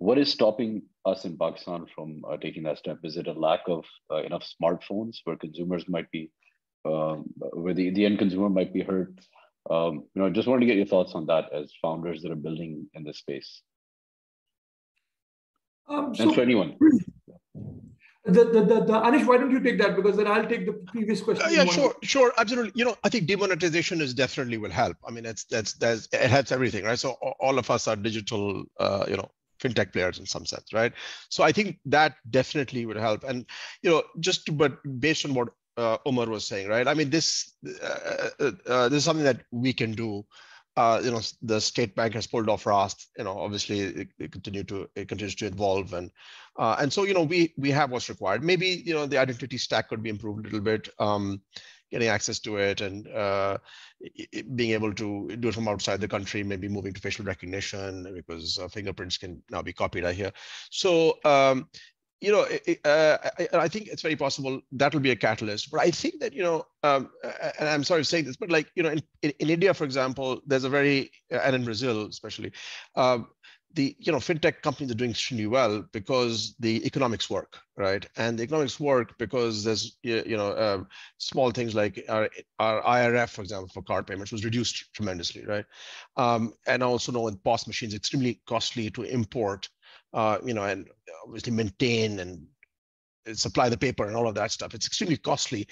what is stopping us in Pakistan from taking that step? Is it a lack of enough smartphones where consumers might be, where the end consumer might be hurt? Just wanted to get your thoughts on that as founders that are building in this space. And for anyone. Anish, why don't you take that? Because then I'll take the previous question. Yeah, sure, absolutely. I think demonetization is definitely will help. I mean, it helps everything, right? So all of us are digital, fintech players in some sense, right? So I think that definitely would help. And but based on what Omer was saying, right? I mean, this is something that we can do. The state bank has pulled off Rast. Obviously it continues to evolve, and so we have what's required. Maybe the identity stack could be improved a little bit, getting access to it, and being able to do it from outside the country. Maybe moving to facial recognition because fingerprints can now be copied, I hear. So I think it's very possible that will be a catalyst. But I think that, and I'm sorry for saying this, but like, in India, for example, there's a very, and in Brazil especially, the fintech companies are doing extremely well because the economics work, right? And the economics work because there's small things like our IRF, for example, for card payments was reduced tremendously, right? And I also know in POS machines, extremely costly to import, and obviously maintain and supply the paper and all of that stuff. It's extremely costly,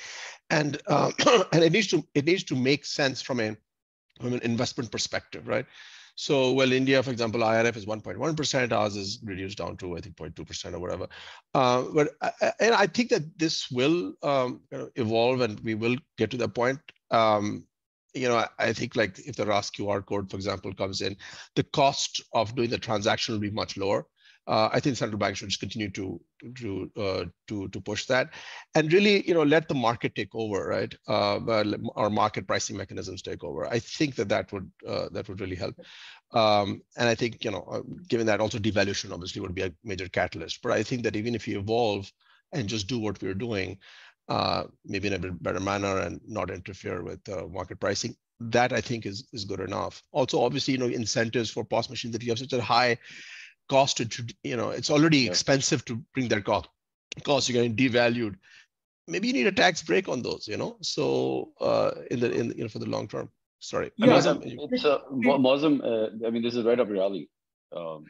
and and it needs to make sense from an investment perspective, right? So, well, India, for example, IRF is 1.1%. Ours is reduced down to, I think, 0.2% or whatever. But I think that this will evolve, and we will get to that point. I think like if the RAS QR code, for example, comes in, the cost of doing the transaction will be much lower. I think central banks should just continue to push that, and really, let the market take over, right? Our market pricing mechanisms take over. I think that would really help, and I think given that also devaluation obviously would be a major catalyst. But I think that even if you evolve and just do what we're doing, maybe in a bit better manner and not interfere with market pricing, that I think is good enough. Also, obviously, incentives for POS machines that you have such a high cost to, it's already expensive to bring that cost. You're getting devalued. Maybe you need a tax break on those, So for the long term. Sorry. Yeah, Moazzam, I mean, this is right up your alley. So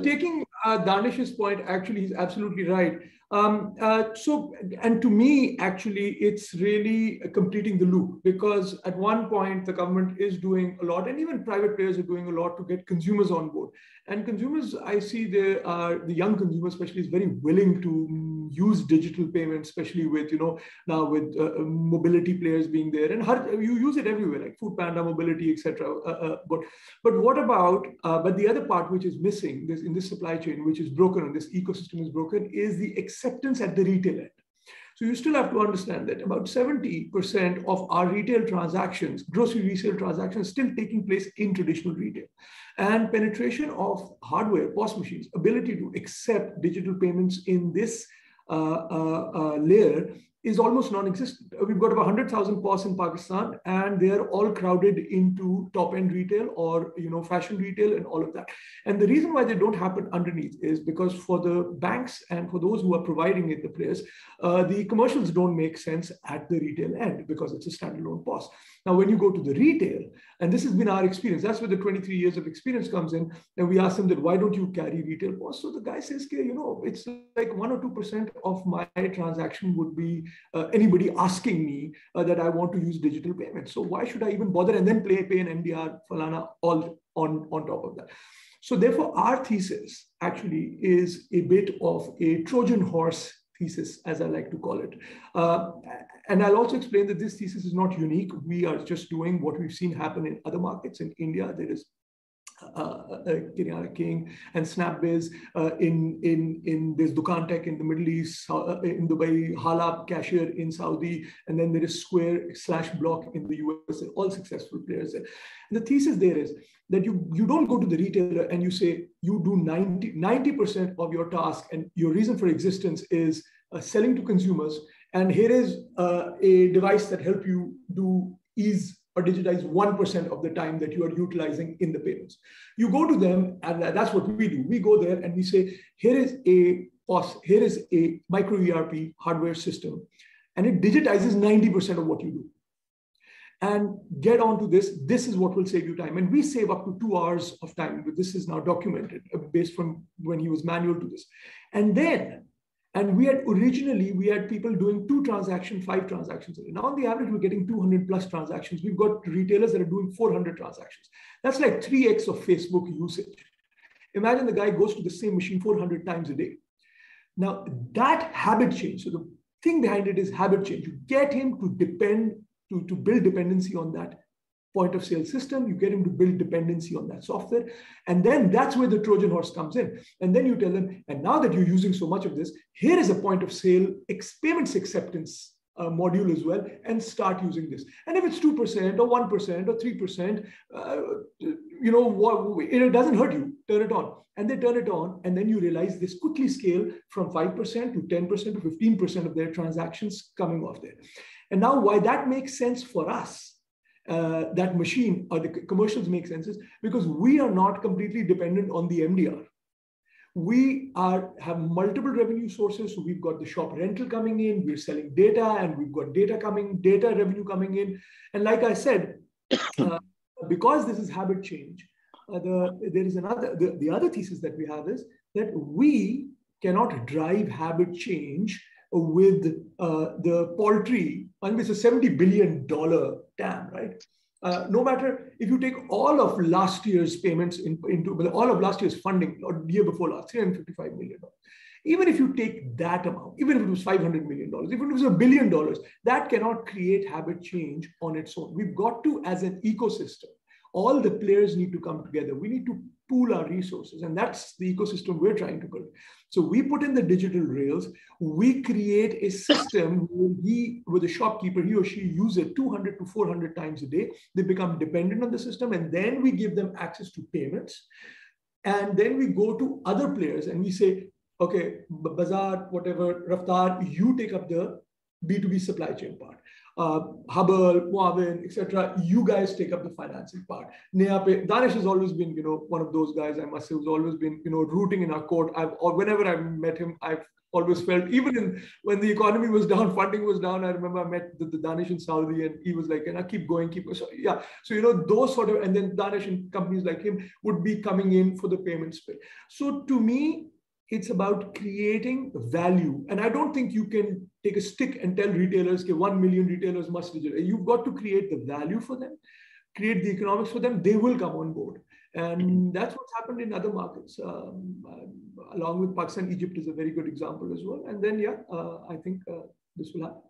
taking Danish's point, actually, he's absolutely right. And to me, actually, it's really completing the loop, because at one point the government is doing a lot, and even private players are doing a lot to get consumers on board. And consumers, I see the young consumer especially is very willing to use digital payments, especially with, now with mobility players being there, and you use it everywhere, like Food Panda, mobility, etc. But what about, but the other part which is missing in this supply chain, which is broken, and this ecosystem is broken, is the acceptance at the retail end. So you still have to understand that about 70% of our retail transactions, grocery resale transactions, still taking place in traditional retail. And penetration of hardware, POS machines, ability to accept digital payments in this layer is almost non-existent. We've got about 100,000 POS in Pakistan, and they're all crowded into top-end retail or fashion retail and all of that. And the reason why they don't happen underneath is because for the banks and for those who are providing it, the players, the commercials don't make sense at the retail end because it's a standalone POS. Now, when you go to the retail, and this has been our experience, that's where the 23 years of experience comes in, and we ask them that, why don't you carry retail POS? So the guy says, it's like 1 or 2% of my transaction would be anybody asking me that I want to use digital payments. So why should I even bother and then pay an MDR, Falana, all on top of that? So therefore, our thesis actually is a bit of a Trojan horse thesis, as I like to call it. And I'll also explain that this thesis is not unique. We are just doing what we've seen happen in other markets. In India, there is King and SnapBiz, there's Dukan Tech in the Middle East, in Dubai, Halab Cashier in Saudi, and then there is Square/Block in the US, all successful players there. And the thesis there is that you don't go to the retailer and you say you do 90% of your task, and your reason for existence is selling to consumers, and here is a device that help you do ease or digitize 1% of the time that you are utilizing in the payments. You go to them, and that's what we do. We go there and we say, here is a micro ERP hardware system, and it digitizes 90% of what you do. And get onto this. This is what will save you time. And we save up to 2 hours of time. But this is now documented based from when he was manual to this. And we had people doing 2 transactions, 5 transactions a day. Now on the average, we're getting 200 plus transactions. We've got retailers that are doing 400 transactions. That's like 3x of Facebook usage. Imagine the guy goes to the same machine 400 times a day. Now that habit change. So the thing behind it is habit change. You get him to build dependency on that point of sale system. You get him to build dependency on that software. And then that's where the Trojan horse comes in. And then you tell them, and now that you're using so much of this, here is a point of sale payments acceptance module as well, and start using this. And if it's 2% or 1% or 3%, it doesn't hurt you, turn it on. And they turn it on, and then you realize this quickly scale from 5% to 10% to 15% of their transactions coming off there. And now why that makes sense for us, that machine or the commercials make sense is because we are not completely dependent on the MDR. We have multiple revenue sources. So we've got the shop rental coming in, we're selling data, and we've got data revenue coming in. And like I said, because this is habit change, the other thesis that we have is that we cannot drive habit change with the paltry, and it's a $70 billion TAM, right? No matter if you take all of last year's payments into all of last year's funding, or year before last, $355 million. Even if you take that amount, even if it was $500 million, even if it was $1 billion, that cannot create habit change on its own. We've got to, as an ecosystem, all the players need to come together. We need to pool our resources, and that's the ecosystem we're trying to build. So we put in the digital rails, we create a system where with a shopkeeper, he or she use it 200 to 400 times a day. They become dependent on the system, and then we give them access to payments. And then we go to other players and we say, okay, Bazaar, whatever, Raftar, you take up the B2B supply chain part. Haball, Moazzam, etc. You guys take up the financing part. NayaPay, Danish has always been, one of those guys, I must say, who's always been, rooting in our court. Whenever I've met him, I've always felt, even when the economy was down, funding was down, I remember I met the Danish in Saudi, and he was like, and I keep going. So yeah, so those sort of, and then Danish and companies like him would be coming in for the payment space. So to me, it's about creating value. And I don't think you can take a stick and tell retailers, okay, 1 million retailers must digital. You've got to create the value for them, create the economics for them. They will come on board. And that's what's happened in other markets. Along with Pakistan, Egypt is a very good example as well. And then, yeah, I think this will happen.